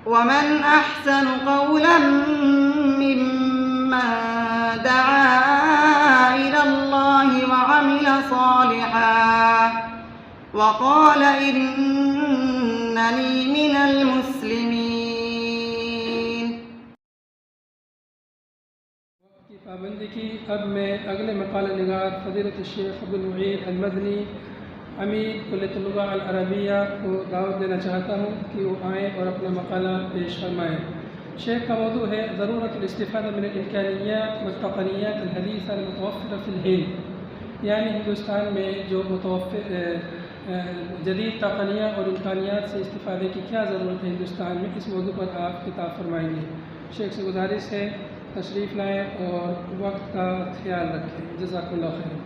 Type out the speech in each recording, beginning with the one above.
ومن أحسن قولا ممن دعا إلى الله وعمل صالحا وقال إنني من المسلمين. وقت کی پابندی کی. اب میں اگلے مقالہ نگار فضیلت الشیخ عبدالمعید المدنی امیر کلیۃ اللغہ العربیہ کو دعوت دینا چاہتا ہوں کہ وہ آئیں اور اپنا مقالہ پیش فرمائیں. شیخ کا موضوع ہے ضرورت الاستفادہ من الامکانیات والتقنیات الحدیثہ المتوفرہ فی الہند، یعنی ہندوستان میں جو جدید تقنیہ اور امکانیات سے استفادے کی کیا ضرورت ہے ہندوستان میں. اس موضوع پر آپ خطاب فرمائیں گے. شیخ سے گزارش ہے تشریف لائیں اور وقت کا خیال رکھیں. جزاک اللہ خیر.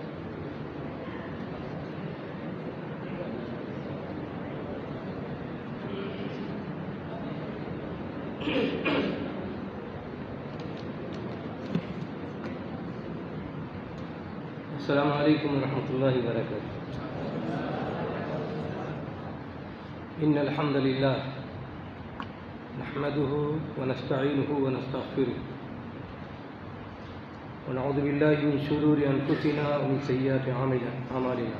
السلام علیکم ورحمۃ اللہ وبرکاتہ. ان الحمد للہ نحمده ونستعینه ونستغفره ونعوذ باللہ من شرور انفسنا ومن سیئات اعمالنا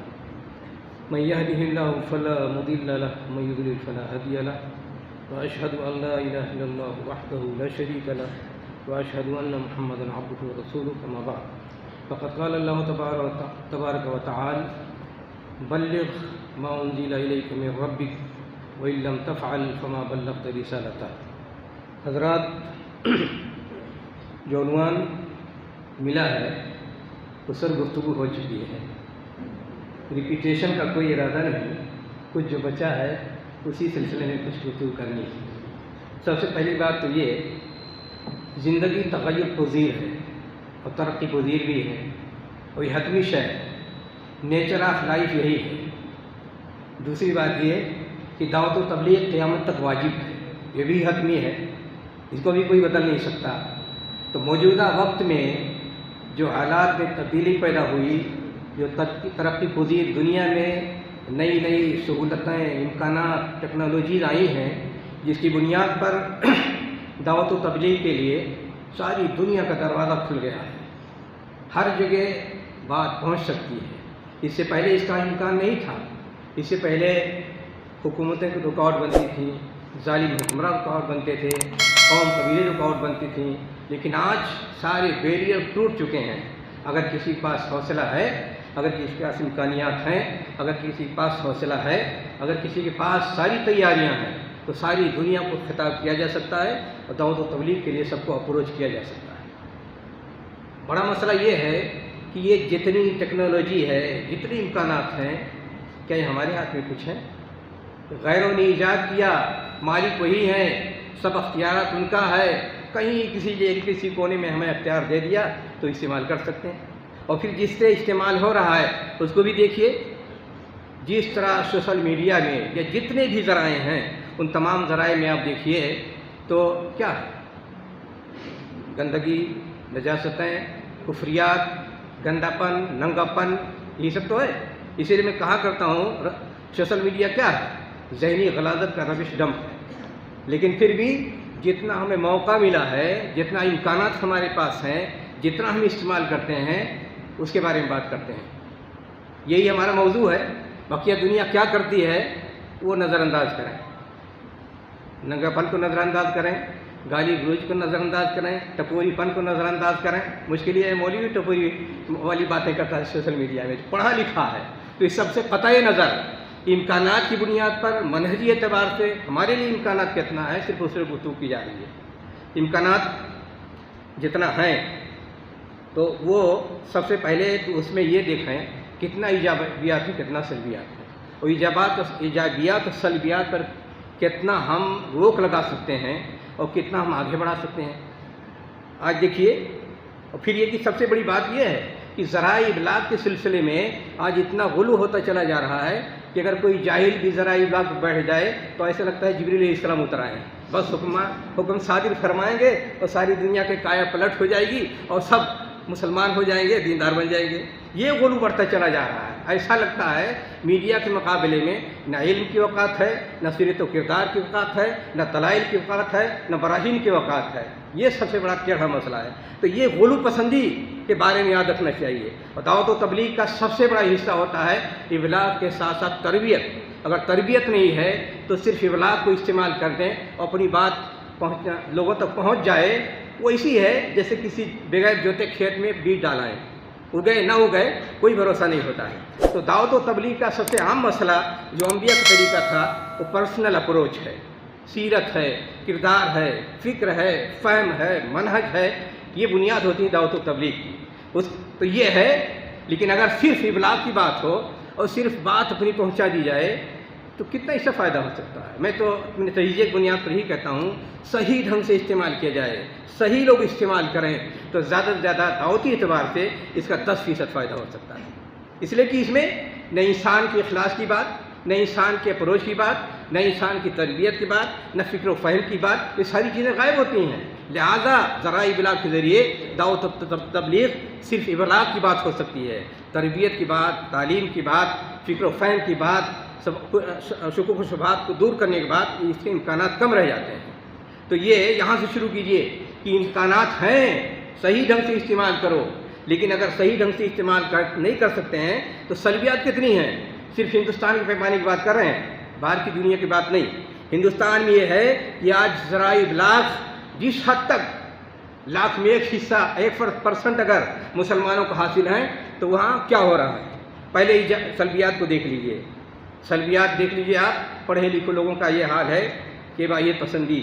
من يهده الله فلا مضل له ومن يضلل فلا هادي له واشهد ان لا اله الا الله وحده لا شريك له واشهد ان محمدا عبده ورسوله. اما بعد فقد قال الله تبارك وتعالى بلغ ما انزل اليك من ربك وان لم تفعل فما بلغت رسالته. حضرات، جو عنوان ملا ہے اس پر گفتگو ہو چکی ہے. ریپیٹیشن کا کوئی ارادہ نہیں. کچھ جو بچا ہے اسی سلسلے میں کچھ گفتگو کرنی ہے. سب سے پہلی بات تو یہ، زندگی تغیر پذیر ہے اور ترقی پذیر بھی ہے، اور یہ حتمی شے ہے. نیچر آف لائف یہی ہے. دوسری بات یہ کہ دعوت و تبلیغ قیامت تک واجب ہے، یہ بھی حتمی ہے، اس کو بھی کوئی بدل نہیں سکتا. تو موجودہ وقت میں جو حالات میں تبدیلی پیدا ہوئی، جو ترقی پذیر دنیا میں نئی نئی سہولتیں، امکانات، ٹیکنالوجیز آئی ہیں، جس کی بنیاد پر دعوت و تبلیغ کے لیے ساری دنیا کا دروازہ کھل گیا ہے. ہر جگہ بات پہنچ سکتی ہے. اس سے پہلے اس کا امکان نہیں تھا. اس سے پہلے حکومتیں رکاوٹ بنتی تھیں، ظالم حکمراں رکاوٹ بنتے تھے، قوم قبیلے رکاوٹ بنتی تھیں. لیکن آج سارے بیریئر ٹوٹ چکے ہیں. اگر کسی کے پاس حوصلہ ہے، اگر کسی کے پاس امکانیات ہیں، اگر کسی کے پاس حوصلہ ہے، اگر کسی کے پاس ساری تیاریاں ہیں، تو ساری دنیا کو خطاب کیا جا سکتا ہے اور دعوت و تبلیغ کے لیے سب کو اپروچ کیا جا سکتا ہے. بڑا مسئلہ یہ ہے کہ یہ جتنی ٹیکنالوجی ہے، جتنی امکانات ہیں، کیا یہ ہمارے ہاتھ میں کچھ ہے؟ غیروں نے ایجاد کیا، مالک وہی ہیں، سب اختیارات ان کا ہے. کہیں کسی کونے میں ہمیں اختیار دے دیا تو استعمال کر سکتے ہیں. اور پھر جس سے استعمال ہو رہا ہے اس کو بھی دیکھیے. جس طرح سوشل میڈیا میں یا جتنے بھی ذرائع ہیں، ان تمام ذرائع میں آپ دیکھیے تو کیا ہے؟ گندگی، نجاستیں، کفریات، گندا پن، ننگا پن، یہ سب تو ہے. اسی لیے میں کہا کرتا ہوں سوشل میڈیا کیا ہے؟ ذہنی غلاظت کا ربش ڈمپ ہے. لیکن پھر بھی جتنا ہمیں موقع ملا ہے، جتنا امکانات ہمارے پاس ہیں، جتنا ہم استعمال کرتے ہیں، اس کے بارے میں بات کرتے ہیں. یہی ہمارا موضوع ہے. بقیہ دنیا کیا کرتی ہے وہ نظر انداز کریں. ننگا پن کو نظر انداز کریں، گالی گلوچ کو نظر انداز کریں، ٹپوری پن کو نظر انداز کریں. مشکل یہ ہے مولوی ٹپوری والی باتیں کرتا ہے سوشل میڈیا میں، پڑھا لکھا ہے. تو اس سب سے قطع نظر امکانات کی بنیاد پر منہجی اعتبار سے ہمارے لیے امکانات کتنا ہے، صرف اس پر گفتگو کی جا رہی ہے. امکانات جتنا ہیں تو وہ سب سے پہلے تو اس میں یہ دیکھیں کتنا ایجابیات ہے، کتنا سلبیات ہے، اور ایجابیات اور سلبیات پر کتنا ہم روک لگا سکتے ہیں اور کتنا ہم آگے بڑھا سکتے ہیں. آج دیکھیے. اور پھر یہ کہ سب سے بڑی بات یہ ہے کہ ذرائع ابلاغ کے سلسلے میں آج اتنا غلو ہوتا چلا جا رہا ہے کہ اگر کوئی جاہل بھی ذرائع ابلاغ پر بیٹھ جائے تو ایسا لگتا ہے جبریل علیہ السلام اتر آئے ہیں. بس حکم صادر فرمائیں گے اور ساری دنیا کے کایا پلٹ ہو جائے گی اور سب مسلمان ہو جائیں گے، دیندار بن جائیں گے. یہ غلو بڑھتا چلا جا رہا ہے. ایسا لگتا ہے میڈیا کے مقابلے میں نہ علم کی اوقات ہے، نہ سیرت و کردار کی اوقات ہے، نہ دلائل کی اوقات ہے، نہ براہین کی اوقات ہے۔ یہ سب سے بڑا ٹیڑھا مسئلہ ہے۔ تو یہ غلو پسندی کے بارے میں یاد رکھنا چاہیے۔ اور دعوت و تبلیغ کا سب سے بڑا حصہ ہوتا ہے ابلاغ کے ساتھ ساتھ تربیت۔ اگر تربیت نہیں ہے تو صرف ابلاغ کو استعمال کر دیں اور اپنی بات لوگوں تک پہنچ جائے، وہ اسی ہے جیسے کسی بغیر جوتے کھیت میں بیج ڈالا ہے، اگئے نہ اگئے کوئی بھروسہ نہیں ہوتا ہے۔ تو دعوت و تبلیغ کا سب سے عام مسئلہ جو انبیاء کا طریقہ تھا وہ پرسنل اپروچ ہے، سیرت ہے، کردار ہے، فکر ہے، فہم ہے، منہج ہے۔ یہ بنیاد ہوتی ہے دعوت و تبلیغ کی۔ تو یہ ہے، لیکن اگر صرف ابلاغ کی بات ہو اور صرف بات اپنی پہنچا دی جائے تو کتنا اس سے فائدہ ہو سکتا ہے؟ میں تو اپنے تجزیے کی بنیاد پر ہی کہتا ہوں، صحیح ڈھنگ سے استعمال کیا جائے، صحیح لوگ استعمال کریں تو زیادہ سے زیادہ دعوتی اعتبار سے اس کا 10% فائدہ ہو سکتا ہے۔ اس لیے کہ اس میں نہ انسان کے اخلاص کی بات، نہ انسان کے اپروچ کی بات، نہ انسان کی تربیت کی بات، نہ فکر و فہم کی بات، یہ ساری چیزیں غائب ہوتی ہیں۔ لہذا ذرائع ابلاغ کے ذریعے دعوت و تبلیغ صرف ابلاغ کی بات ہو سکتی ہے، تربیت کی بات، تعلیم کی بات، فکر و فہم کی بات، شکوک و شبہات کو دور کرنے کے بعد اس کے امکانات کم رہ جاتے ہیں۔ تو یہ یہاں سے شروع کیجئے کہ امکانات ہیں، صحیح ڈھنگ سے استعمال کرو، لیکن اگر صحیح ڈھنگ سے استعمال نہیں کر سکتے ہیں تو سلبیات کتنی ہیں۔ صرف ہندوستان کے پیمانے کی بات کر رہے ہیں، باہر کی دنیا کی بات نہیں۔ ہندوستان میں یہ ہے کہ آج ذرائع ابلاغ جس حد تک لاکھ میں 1% اگر مسلمانوں کو حاصل ہیں تو وہاں کیا ہو رہا ہے۔ پہلے ہی سلبیات کو دیکھ لیجئے، سلبیات دیکھ لیجئے آپ۔ پڑھے لکھے لوگوں کا یہ حال ہے کہ باہیت پسندی،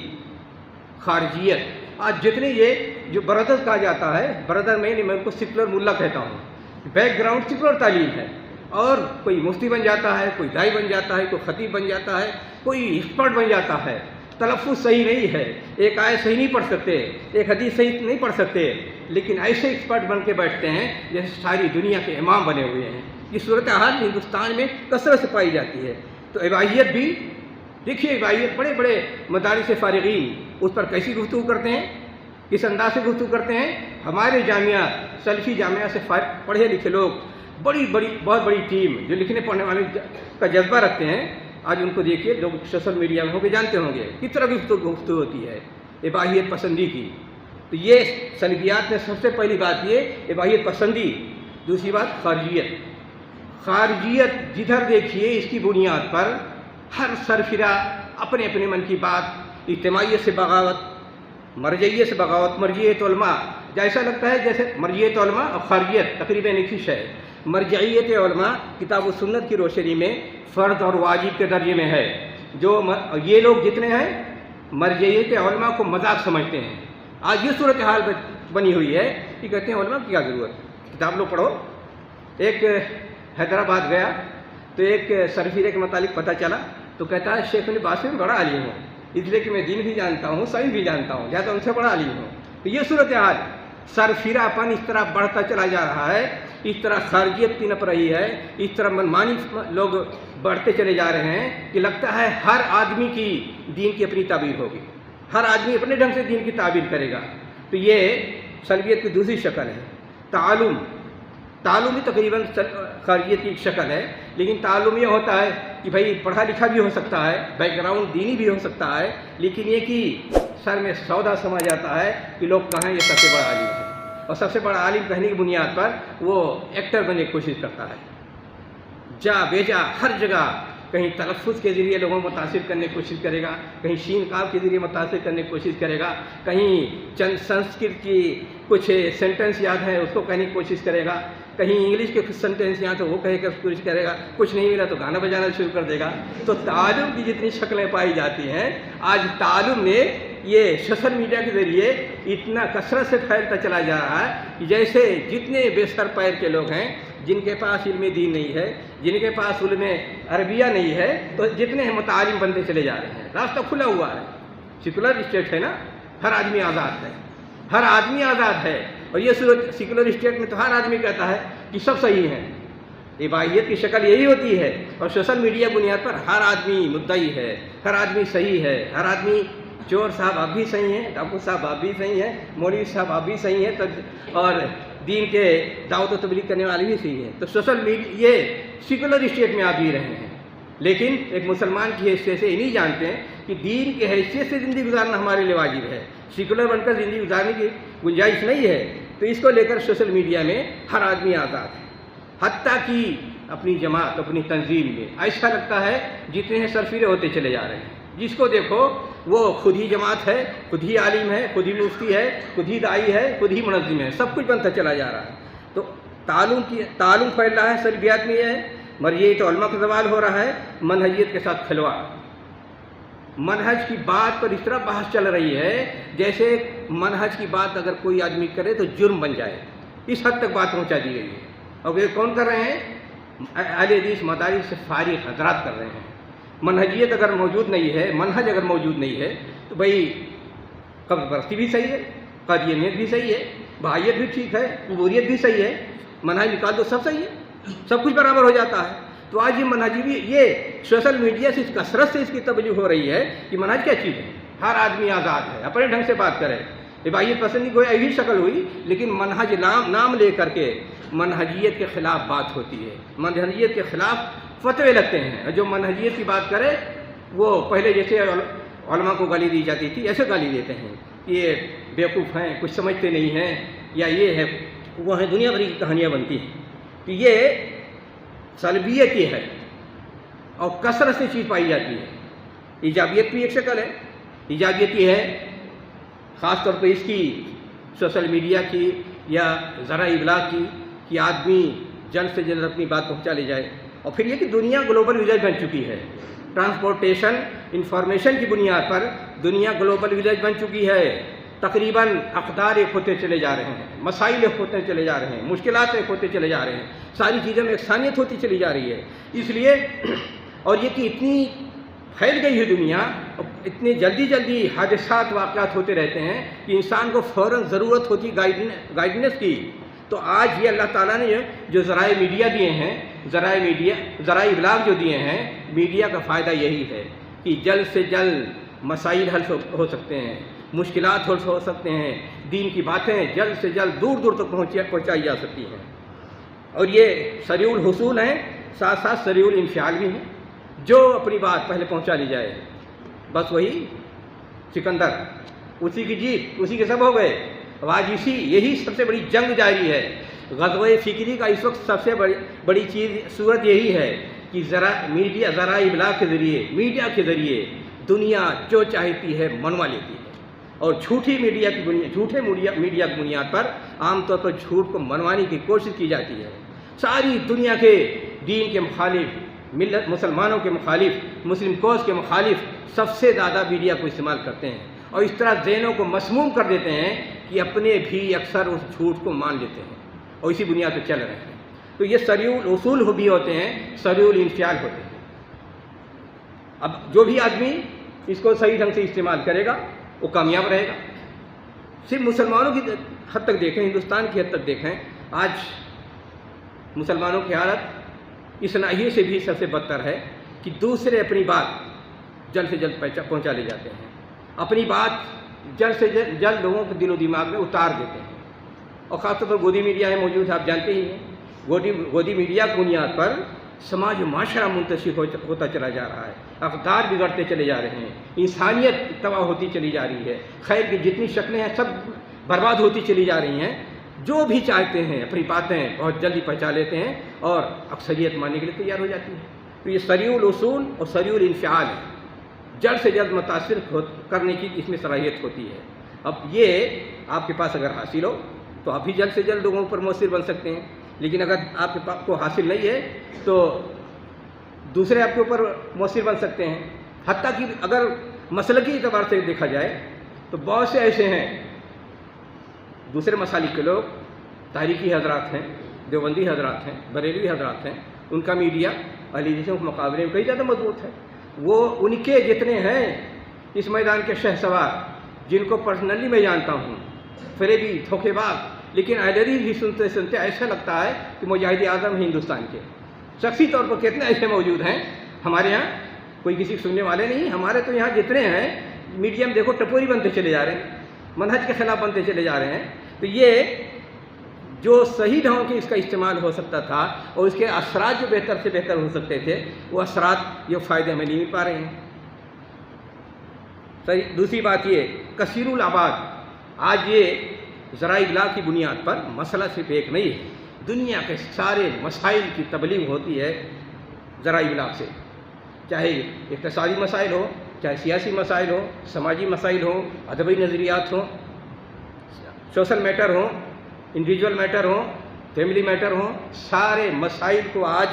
خارجیت، آج جتنے یہ جو بردر کہا جاتا ہے، بردر میں ان کو سیکولر ملا کہتا ہوں، بیک گراؤنڈ سیکولر تعلیم ہے، اور کوئی مفتی بن جاتا ہے، کوئی دائی بن جاتا ہے، کوئی خطیب بن جاتا ہے، کوئی ایکسپرٹ بن جاتا ہے، تلفظ صحیح نہیں ہے، ایک آیت صحیح نہیں پڑھ سکتے، ایک حدیث صحیح نہیں پڑھ سکتے، لیکن ایسے ایکسپرٹ بن کے بیٹھتے ہیں جیسے ساری دنیا کے امام بنے ہوئے ہیں۔ یہ صورتحال ہندوستان میں کثرت سے پائی جاتی ہے۔ تو اباحیت بھی دیکھیے، اباحیت بڑے بڑے مدارس فارغین اس پر کیسی گفتگو کرتے ہیں، کس انداز سے گفتگو کرتے ہیں۔ ہمارے جامعات، سلفی جامعہ سے پڑھے لکھے لوگ، بہت بڑی ٹیم جو لکھنے پڑھنے والے کا جذبہ رکھتے ہیں، آج ان کو دیکھیے، لوگ سوشل میڈیا میں ہو کے جانتے ہوں گے کس طرح کی گفتگو ہوتی ہے اباحیت پسندی کی۔ تو یہ سلبیات میں سب سے پہلی بات یہ اباحیت پسندی۔ دوسری بات خارجیت جدھر دیکھیے اس کی بنیاد پر ہر سرفرا اپنے اپنے من کی بات، اجتماعیت سے بغاوت، مرجعیت سے بغاوت، مرجعیت علماء، جیسا لگتا ہے جیسے مرجعیت علماء اور خارجیت تقریباً ایک ہی شے ہے۔ مرجعیت علماء کتاب و سنت کی روشنی میں فرض اور واجب کے درجے میں ہے۔ یہ لوگ جتنے ہیں مرجعیت علماء کو مذاق سمجھتے ہیں۔ آج یہ صورتحال بنی ہوئی ہے کہ کہتے ہیں علماء کی کیا ضرورت، کتاب لو پڑھو۔ ایک حیدرآباد گیا تو ایک سرفیرے کے متعلق پتہ چلا تو کہتا ہے شیخ ابن باز میں بڑا عالم ہوں، اس لیے کہ میں دین بھی جانتا ہوں، سائنس بھی جانتا ہوں، لہٰذا ان سے بڑا عالم ہوں۔ تو یہ صورتحال سرفرا پن اس طرح بڑھتا چلا جا رہا ہے، اس طرح خارجیت پنپ رہی ہے، اس طرح منمانی لوگ بڑھتے چلے جا رہے ہیں کہ لگتا ہے ہر آدمی کی دین کی اپنی تعبیر ہوگی، ہر آدمی اپنے ڈھنگ سے دین کی تعبیر کرے گا۔ تو یہ سلبیت کی دوسری شکل ہے۔ تعلم بھی تقریباً خارجیت کی ایک شکل ہے، لیکن تعلم یہ ہوتا ہے کہ بھائی پڑھا لکھا بھی ہو سکتا ہے، بیک گراؤنڈ دینی بھی ہو سکتا ہے، لیکن یہ کہ سر میں سودا سما جاتا ہے کہ لوگ کہیں یہ سب سے بڑا عالم ہے، اور سب سے بڑا عالم کہنے کی بنیاد پر وہ ایکٹر بننے کی کوشش کرتا ہے، جا بیجا ہر جگہ کہیں تلفظ کے ذریعے لوگوں کو متاثر کرنے کی کوشش کرے گا، کہیں شین کاف کے ذریعے متاثر کرنے کی کوشش کرے گا، کہیں چند سنسکرت کی کچھ سینٹنس یاد ہے اس کو کہنے کی کوشش کرے گا، کہیں انگلش کے کچھ سینٹنس یاد ہے وہ کہے کر کوشش کرے گا، کچھ نہیں ملا تو گانا بجانا شروع کر دے گا۔ تو تعلم کی جتنی شکلیں پائی جاتی ہیں، آج تعلم نے یہ سوشل میڈیا کے ذریعے اتنا کثرت سے پھیلتا چلا جا رہا ہے کہ جیسے جتنے بے سر پیر کے لوگ ہیں جن کے پاس علم دین نہیں ہے، جن کے پاس علم عربیہ نہیں ہے، تو جتنے متعلم بنتے چلے جا رہے ہیں۔ راستہ کھلا ہوا ہے، سیکولر اسٹیٹ ہے نا، ہر آدمی آزاد ہے، ہر آدمی آزاد ہے، اور یہ صورت سیکولر اسٹیٹ میں تو ہر آدمی کہتا ہے کہ سب صحیح ہیں۔ اباحیت کی شکل یہی ہوتی ہے، اور سوشل میڈیا بنیاد پر ہر آدمی مدعی ہے، ہر آدمی صحیح ہے، ہر آدمی چور صاحب آپ بھی صحیح ہیں، ڈاکو صاحب آپ بھی صحیح ہیں، مولوی صاحب آپ بھی صحیح ہیں، اور دین کے دعوت و تبلیغ کرنے والے بھی صحیح ہیں. تو سوشل میڈیا یہ سیکولر اسٹیٹ میں آپ جی رہے ہیں، لیکن ایک مسلمان کی حیثیت سے یہ نہیں جانتے ہیں کہ دین کی حیثیت سے زندگی گزارنا ہمارے لیے واجب ہے. سیکولر بن کر زندگی گزارنے کی گنجائش نہیں ہے. تو اس کو لے کر سوشل میڈیا میں ہر آدمی آزاد ہے، حتیٰ کہ اپنی جماعت اپنی تنظیم میں ایسا لگتا ہے جتنے ہیں سرفیرے ہوتے چلے جا رہے ہیں. جس کو دیکھو وہ خود ہی جماعت ہے، خود ہی عالم ہے، خود ہی مفتی ہے، خود ہی داعی ہے، خود ہی منظم ہے، سب کچھ بنتا چلا جا رہا ہے. تو تعلق پھیل رہا ہے سلبیات میں. یہ ہے مرجعیت علماء کا زوال ہو رہا ہے، منہجیت کے ساتھ کھلواڑ. منہج کی بات پر اس طرح بحث چل رہی ہے جیسے منہج کی بات اگر کوئی آدمی کرے تو جرم بن جائے. اس حد تک بات پہنچا دی گئی ہے. اور یہ کون کر رہے ہیں؟ اہل حدیث مدارس سے فارغ حضرات کر رہے ہیں. منہجیت اگر موجود نہیں ہے، منہج اگر موجود نہیں ہے تو بھائی قبر پرستی بھی صحیح ہے، قادیانیت بھی صحیح ہے، بہائیت بھی ٹھیک ہے، قبوریت بھی صحیح ہے، منہج نکال دو سب صحیح ہے، سب کچھ برابر ہو جاتا ہے. تو آج یہ منہجی بھی یہ سوشل میڈیا سے اس کثرت سے اس کی تبلیغ ہو رہی ہے کہ منہج کیا چیز ہے. ہر آدمی آزاد ہے، اپنے ڈھنگ سے بات کرے. عبادت پسندی کوئی ایسی شکل ہوئی، لیکن منہج نام لے کر کے منہجیت کے خلاف بات ہوتی ہے، منہجیت کے خلاف فتوے لگتے ہیں. جو منہجیت کی بات کرے وہ پہلے جیسے علماء کو گالی دی جاتی تھی ایسے گالی دیتے ہیں کہ یہ بیوقوف ہیں، کچھ سمجھتے نہیں ہیں، یا یہ ہے وہ ہیں، دنیا بھر کی کہانیاں بنتی ہیں. تو یہ سلبیت یہ ہے اور کثرت سے چیز پائی جاتی ہے. ایجابیت بھی ایک شکل ہے. ایجابیت یہ ہے خاص طور پہ اس کی سوشل میڈیا کی یا ذرائع ابلاغ کی کہ آدمی جلد سے جلد اپنی بات پہنچا لے جائے. اور پھر یہ کہ دنیا گلوبل ولیج بن چکی ہے. ٹرانسپورٹیشن انفارمیشن کی بنیاد پر دنیا گلوبل ولیج بن چکی ہے. تقریباً اقدار ایک ہوتے چلے جا رہے ہیں، مسائل ایک ہوتے چلے جا رہے ہیں، مشکلات ایک ہوتے چلے جا رہے ہیں، ساری چیزوں میں یکسانیت ہوتی چلی جا رہی ہے. اس لیے اور یہ کہ اتنی پھیل گئی ہے دنیا، اتنے جلدی حادثات واقعات ہوتے رہتے ہیں کہ انسان کو فوراً ضرورت ہوتی گائیڈنس کی. تو آج یہ اللہ تعالیٰ نے جو ذرائع میڈیا دیے ہیں، ذرائع ابلاغ جو دیے ہیں، میڈیا کا فائدہ یہی ہے کہ جلد سے جلد مسائل حل ہو سکتے ہیں، مشکلات حل ہو سکتے ہیں، دین کی باتیں جلد سے جلد دور تک پہنچائی جا سکتی ہیں. اور یہ سریع الحصول ہیں، ساتھ ساتھ سریع الانفعال بھی ہیں. جو اپنی بات پہلے پہنچا لی جائے بس وہی سکندر، اسی کی جیت، اسی کے سب ہو گئے. آج یہی سب سے بڑی جنگ جاری ہے. غزوہ فکری کا اس وقت سب سے بڑی صورت یہی ہے کہ ذرائع ابلاغ کے ذریعے، میڈیا کے ذریعے دنیا جو چاہتی ہے منوا لیتی ہے. اور جھوٹے میڈیا کی بنیاد پر عام طور پر جھوٹ کو منوانے کی کوشش کی جاتی ہے. ساری دنیا کے دین کے مخالف، ملت مسلمانوں کے مخالف، مسلم کوز کے مخالف سب سے زیادہ میڈیا کو استعمال کرتے ہیں اور اس طرح ذہنوں کو مسموم کر دیتے ہیں کہ اپنے بھی اکثر اس جھوٹ کو مان لیتے ہیں اور اسی بنیاد پہ چل رہے ہیں. تو یہ سریع الاصول بھی ہوتے ہیں، سریع الانفعال ہوتے ہیں. اب جو بھی آدمی اس کو صحیح ڈھنگ سے استعمال کرے گا وہ کامیاب رہے گا. صرف مسلمانوں کی حد تک دیکھیں، ہندوستان کی حد تک دیکھیں، آج مسلمانوں کی حالت اس ناحیے سے بھی سب سے بدتر ہے کہ دوسرے اپنی بات جلد سے جلد پہنچا لے جاتے ہیں، اپنی بات جلد سے جلد لوگوں کے دل و دماغ میں اتار دیتے ہیں. اور خاص طور پر گودی میڈیا ہے موجود، آپ جانتے ہی ہیں. گودی میڈیا کی بنیاد پر سماج و معاشرہ منتشر ہوتا چلا جا رہا ہے، اقدار بگڑتے چلے جا رہے ہیں، انسانیت تباہ ہوتی چلی جا رہی ہے، خیر کی جتنی شکلیں ہیں سب برباد ہوتی چلی جا رہی ہیں. جو بھی چاہتے ہیں اپنی باتیں بہت جلدی پہنچا لیتے ہیں اور اکثریت ماننے کے لیے تیار ہو جاتی ہے. تو یہ سریع الاصول اور سریع الانفعال ہے، جلد سے جلد متاثر کرنے کی اس میں صلاحیت ہوتی ہے. اب یہ آپ کے پاس اگر حاصل ہو تو آپ بھی جلد سے جلد لوگوں پر مؤثر بن سکتے ہیں، لیکن اگر آپ کے پاس کو حاصل نہیں ہے تو دوسرے آپ کے اوپر مؤثر بن سکتے ہیں. حتیٰ کہ اگر مسلکی اعتبار سے دیکھا جائے تو بہت سے ایسے ہیں دوسرے مسالک کے لوگ، تاریخی حضرات ہیں، دیوبندی حضرات ہیں، بریلوی حضرات ہیں، ان کا میڈیا اہل حدیثوں کے مقابلے میں کئی زیادہ مضبوط ہے. وہ ان کے جتنے ہیں اس میدان کے شہسوار، جن کو پرسنلی میں جانتا ہوں، فریبی، دھوکے باز، لیکن اہل حدیث بھی سنتے ایسا لگتا ہے کہ مجاہد اعظم ہیں ہندوستان کے. شخصی طور پر کتنے ایسے موجود ہیں ہمارے یہاں، کوئی کسی کو سننے والے نہیں. ہمارے تو یہاں جتنے ہیں میڈیا میں دیکھو ٹپوری بنتے چلے جا رہے ہیں، منہج کے خلاف بنتے چلے جا رہے ہیں. تو یہ جو صحیح ڈھنگ سے اس کا استعمال ہو سکتا تھا اور اس کے اثرات جو بہتر سے بہتر ہو سکتے تھے، وہ اثرات یہ فائدے ہمیں نہیں مل پا رہے ہیں۔ دوسری بات یہ کثیر الآباد، آج یہ ذرائع ابلاغ کی بنیاد پر مسئلہ صرف ایک نہیں ہے، دنیا کے سارے مسائل کی تبلیغ ہوتی ہے ذرائع ابلاغ سے، چاہے اقتصادی مسائل ہو، چاہے سیاسی مسائل ہو، سماجی مسائل ہوں، ادبی نظریات ہوں، سوشل میٹر ہوں، انڈیویجول میٹر ہوں، فیملی میٹر ہوں، سارے مسائل کو آج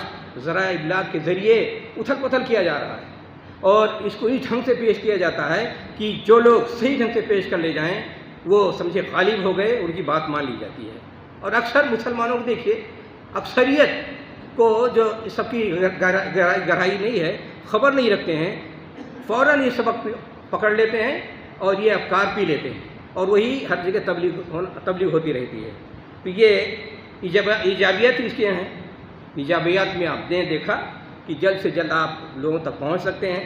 ذرائع ابلاغ کے ذریعے اتھل پتھل کیا جا رہا ہے، اور اس کو اس ڈھنگ سے پیش کیا جاتا ہے کہ جو لوگ صحیح ڈھنگ سے پیش کر لے جائیں وہ سمجھے غالب ہو گئے، ان کی بات مان لی جاتی ہے۔ اور اکثر مسلمانوں کو دیکھیے، اکثریت کو جو سب کی گہرائی نہیں ہے، خبر نہیں رکھتے ہیں، فوراً یہ سبق پکڑ لیتے ہیں اور یہ افکار پی لیتے ہیں، اور وہی ہر جگہ تبلیغ ہوتی رہتی ہے۔ تو یہ ایجابیت اس کے ہیں، ایجابیات میں آپ نے دیکھا کہ جلد سے جلد آپ لوگوں تک پہنچ سکتے ہیں،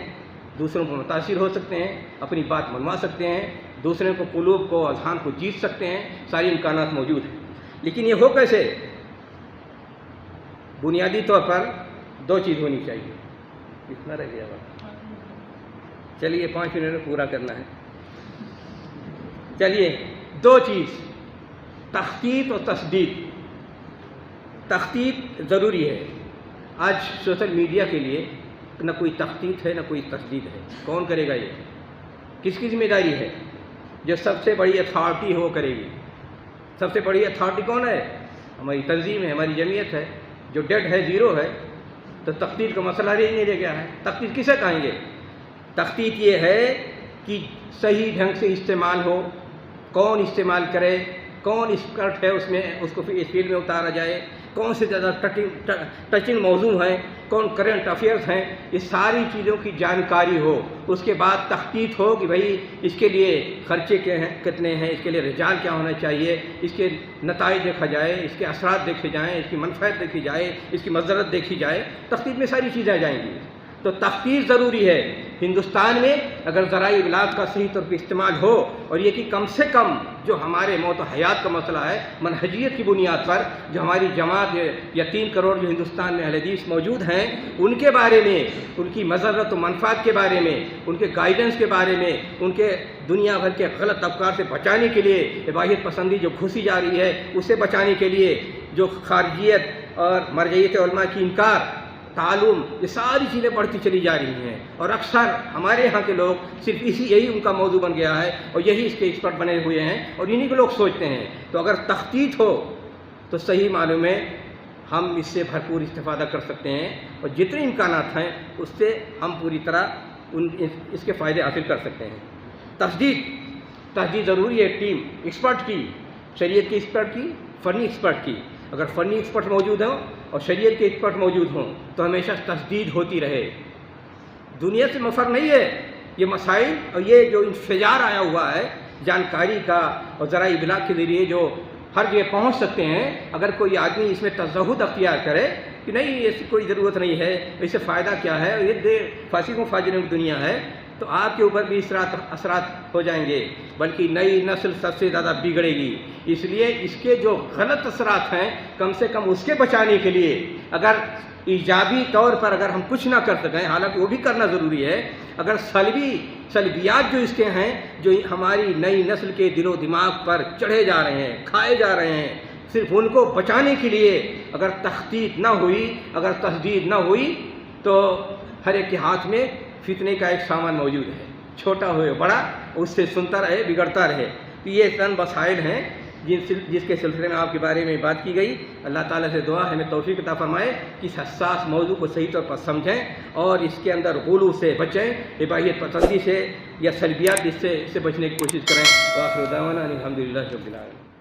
دوسروں کو متاثر ہو سکتے ہیں، اپنی بات منوا سکتے ہیں، دوسروں کو قلوب کو اذہان کو جیت سکتے ہیں، ساری امکانات موجود ہیں۔ لیکن یہ ہو کیسے؟ بنیادی طور پر دو چیز ہونی چاہیے۔ کتنا رہ گیا وقت؟ چلیے 5 منٹ میں پورا کرنا ہے۔ چلیے، دو چیز، تخطیط اور تصدیق۔ تخطیط ضروری ہے۔ آج سوشل میڈیا کے لیے نہ کوئی تخطیط ہے نہ کوئی تصدیق ہے۔ کون کرے گا یہ؟ کس کی ذمہ داری ہے؟ جو سب سے بڑی اتھارٹی ہو کرے گی۔ سب سے بڑی اتھارٹی کون ہے؟ ہماری تنظیم ہے، ہماری جمعیت ہے۔ جو ڈیڈ ہے، زیرو ہے، تو تخطیط کا مسئلہ ہی نہیں رہ گیا ہے۔ تخطیط کسے کہیں گے؟ تخطیط یہ ہے کہ صحیح ڈھنگ سے استعمال ہو، کون استعمال کرے، کون ایکسپرٹ ہے اس میں، اس کو پھر اس فیلڈ میں اتارا جائے، کون سے زیادہ ٹچنگ موضوع ہیں، کون کرنٹ افیئرس ہیں، یہ ساری چیزوں کی جانکاری ہو۔ اس کے بعد تخطیط ہو کہ بھائی اس کے لیے خرچے کتنے ہیں، اس کے لیے رجال کیا ہونا چاہیے، اس کے نتائج دیکھا جائے، اس کے اثرات دیکھے جائیں، اس کی منفعت دیکھی جائے، اس کی مضرت دیکھی جائے۔ تخطیط میں ساری چیزیں آ جائیں گی۔ تو تخطیط ضروری ہے۔ ہندوستان میں اگر ذرائع ابلاغ کا صحیح طور پہ استعمال ہو، اور یہ کہ کم سے کم جو ہمارے موت و حیات کا مسئلہ ہے، منہجیت کی بنیاد پر جو ہماری جماعت یا 3 کروڑ جو ہندوستان میں اہل حدیث موجود ہیں، ان کے بارے میں، ان کی مضرت و منفعت کے بارے میں، ان کے گائیڈنس کے بارے میں، ان کے دنیا بھر کے غلط افکار سے بچانے کے لیے، اباحیت پسندی جو گھسی جا رہی ہے اس سے بچانے کے لیے، جو خارجیت اور مرجعیت علماء کی انکار، تعلم، یہ ساری چیزیں بڑھتی چلی جا رہی ہیں، اور اکثر ہمارے ہاں کے لوگ صرف یہی ان کا موضوع بن گیا ہے، اور یہی اس کے ایکسپرٹ بنے ہوئے ہیں، اور انہی کو لوگ سوچتے ہیں۔ تو اگر تخطیط ہو تو صحیح معنوں میں ہم اس سے بھرپور استفادہ کر سکتے ہیں، اور جتنے امکانات ہیں اس سے ہم پوری طرح اس کے فائدے حاصل کر سکتے ہیں۔ تحقیق ضروری ہے، ٹیم ایکسپرٹ کی، شریعت کے ایکسپرٹ کی، فنی ایکسپرٹ کی۔ اگر فنی ایکسپرٹ موجود ہوں اور شریعت کے ایکسپرٹ موجود ہوں تو ہمیشہ تجدید ہوتی رہے۔ دنیا سے مفر نہیں ہے یہ مسائل، اور یہ جو انفجار آیا ہوا ہے جانکاری کا اور ذرائع ابلاغ کے ذریعے جو ہر جگہ پہنچ سکتے ہیں، اگر کوئی آدمی اس میں تزہد اختیار کرے کہ نہیں ایسی کوئی ضرورت نہیں ہے، اس سے فائدہ کیا ہے، یہ فاسقوں فاجروں کی دنیا ہے، تو آپ کے اوپر بھی اس طرح اثرات ہو جائیں گے، بلکہ نئی نسل سب سے زیادہ بگڑے گی۔ اس لیے اس کے جو غلط اثرات ہیں کم سے کم اس کے بچانے کے لیے اگر ایجابی طور پر اگر ہم کچھ نہ کر سکیں، حالانکہ وہ بھی کرنا ضروری ہے، اگر سلبیات جو اس کے ہیں جو ہماری نئی نسل کے دل و دماغ پر چڑھے جا رہے ہیں، کھائے جا رہے ہیں، صرف ان کو بچانے کے لیے اگر تخطیط نہ ہوئی، اگر تجدید نہ ہوئی، تو ہر ایک کے ہاتھ میں فتنے کا ایک سامان موجود ہے، چھوٹا ہو یا بڑا، اس سے سنتا رہے، بگڑتا رہے۔ تو یہ چند مسائل ہیں جس کے سلسلے میں آپ کے بارے میں بات کی گئی۔ اللہ تعالیٰ سے دعا ہے ہمیں توفیق عطا فرمائے کہ اس حساس موضوع کو صحیح طور پر سمجھیں اور اس کے اندر غلو سے بچیں، اباحیت پسندی سے یا سلبیات سے بچنے کی کوشش کریں۔ وآخر دعوانا الحمدللہ رب العالمین۔